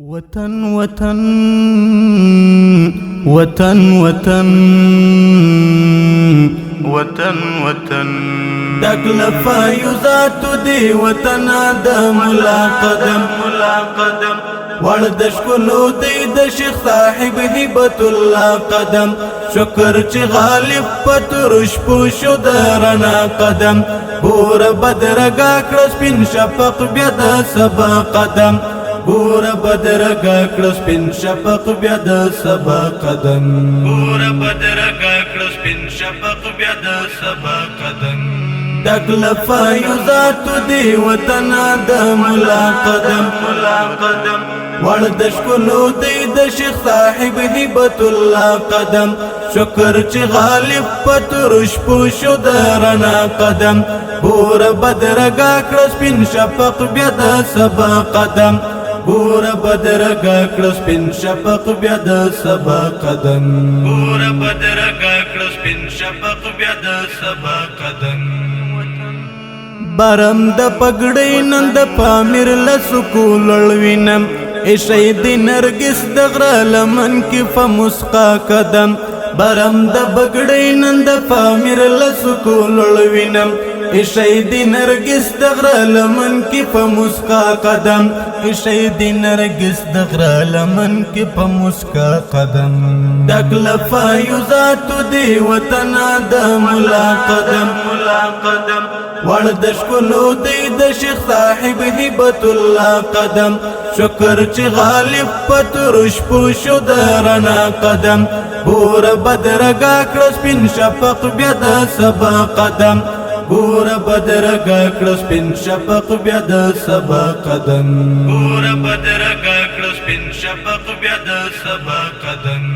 وطن وطن وطن وطن وطن وطن دقلفا يزات دي وطن آدم ملا قدم ورد شکلو دی د شیخ صاحب هبت الله قدم شکر چې غالب پترش پوشو درنا قدم بور بدرګه کړ سپین شفق بیا د سبا قدم بور بدرګه کړ سپین شفق بیا د سبا قدم بور بدرګه کړ سپین شفق بیا د سبا قدم دقلفا یزات دی وطن آدم ملا قدم ورد شکلو دی د شیخ صاحب هبت الله قدم شکر چې غالب پترش پوشو درنا قدم بور بدرګه کړ سپین شفق بیا د سبا قدم بور بدرګه کړ سپین شفق بیا د سبا قدم بور بدرګه کړ سپین شفق بیا د سبا قدم برم د پګړې نن د پامیر لسکول لوینم ایشی دی نرگس دغرا لمن کی فمسقا قدم برم د بگڑی نند پامیر لسکول لوینم ایشی دی نرگس دغرا لمن کی فمسقا قدم ایشی دی نرگس دغرا لمن کی فمسقا قدم دقلفا یزات دی وطن آدم ملا قدم ورد شکلو دی د شیخ صاحب هبت الله قدم شکر چې غالب پترش پوشو درنا قدم بور بدرګه کړ سپین شفق بیا د سبا قدم بور بدرګه کړ سپین شفق بیا د سبا قدم بور بدرګه کړ سپین شفق بیا د سبا قدم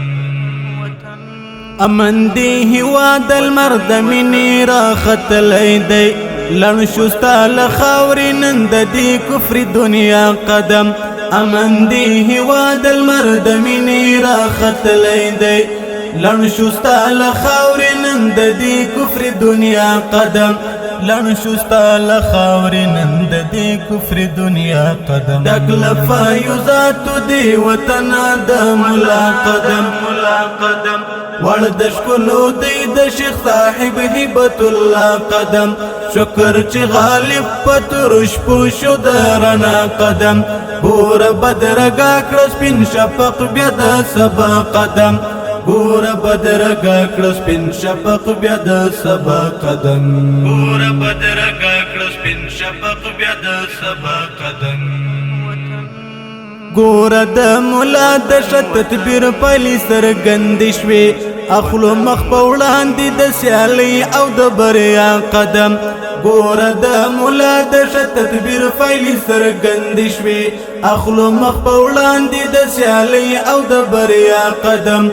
امن دی هوا دل مرد منی را ختلی دی لن شستا لخاوری نند دی کفر دنیا قدم امن دی هوا دل مرد منی را ختلی دی لن شستا لخاوری نند دی کفر دنیا قدم لن شستا لخاوری نند دی کفر دنیا قدم دقلفا یزات دی وطن آدم ملا قدم ورد شکلو دی د شیخ صاحب هبت الله قدم شکر چې غالب پترش پوشو درنا قدم بور بدرګه کړ سپین شفق بیا د سبا قدم بور بدرګه کړ سپین شفق بیا د سبا قدم بور بدرګه کړ سپین شفق بیا د سبا قدم ګور د مولا د تدبیر پلی سرګند شوي اخلو مخ په وړاندې د سیالي او د بریا قدم ګور د مولا د تدبیر پلی سرګند شوي اخلو مخ په وړاندې د سیالي او د بریا قدم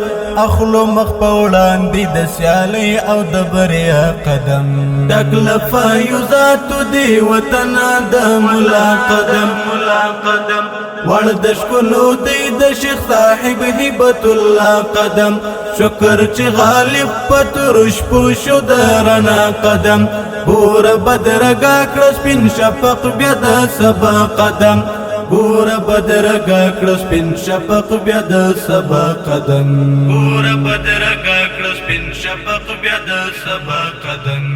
اخلو مخ په وړاندې د سیالي او د بریا قدم دقلفا یزات دی وطن آدم ملا قدم ورد شکلو دی د شیخ صاحب هبت الله قدم شکر چې غالب پترش پوشو درنا قدم بور بدرګه کړ سپین شفق بیا د سبا قدم بور بدرګه کړ سپین شفق بیا د سبا قدم بور بدرګه کړ سپین شفق بیا د سبا قدم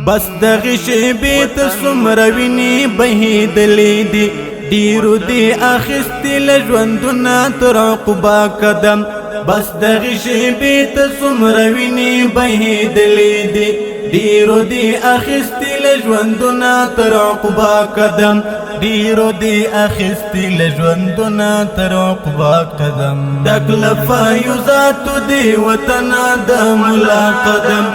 بس دغه شی بیت سمروینی بهیدلې دی ډیرو دی اخیستی لژوندونه تر عقبا قدم بس دغه شی بیت سمروینی بهیدلې دی ډیرو دی اخیستی لژوندونه تر عقبا قدم ډیرو دی اخیستی لژوندونه تر عقبا قدم دقلفا یزات دی وطن آدم ملا قدم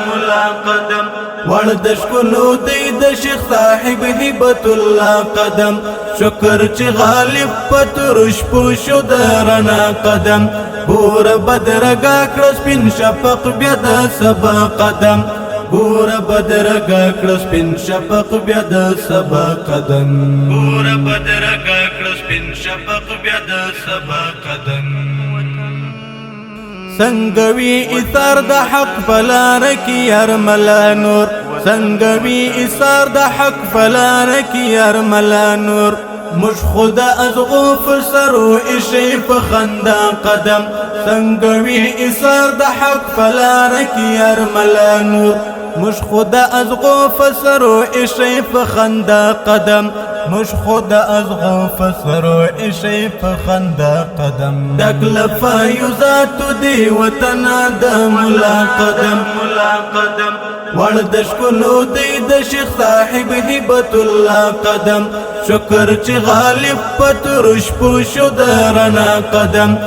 ورد شکلو دی د شیخ صاحب هبت الله قدم شکر چې غالب پترش پوشو درنا قدم بور بدرګه کړ سپین شفق بیا د سبا قدم بور بدرګه کړ سپین شفق بیا د سبا قدم بور بدرګه کړ سپین شفق بیا د سبا قدم سنگوی اثار د حق فلار کی ارملا نور سنگوی اثار د حق فلار کی ارملا نور مش خدا ازغوف سرو اشي فخندا قدم سنگوی اثار د حق فلارك يرملا نور مش خدا ازغوف سرو اشي فخندا قدم مش خدا ازغوف سرو اشي فخندا قدم دکلفا یزاتو دی وطنا دا ملا قدم وردش کلو دی د شیخ صاحب هبت الله قدم شکر چی غالب پترش پوشو درنا قدم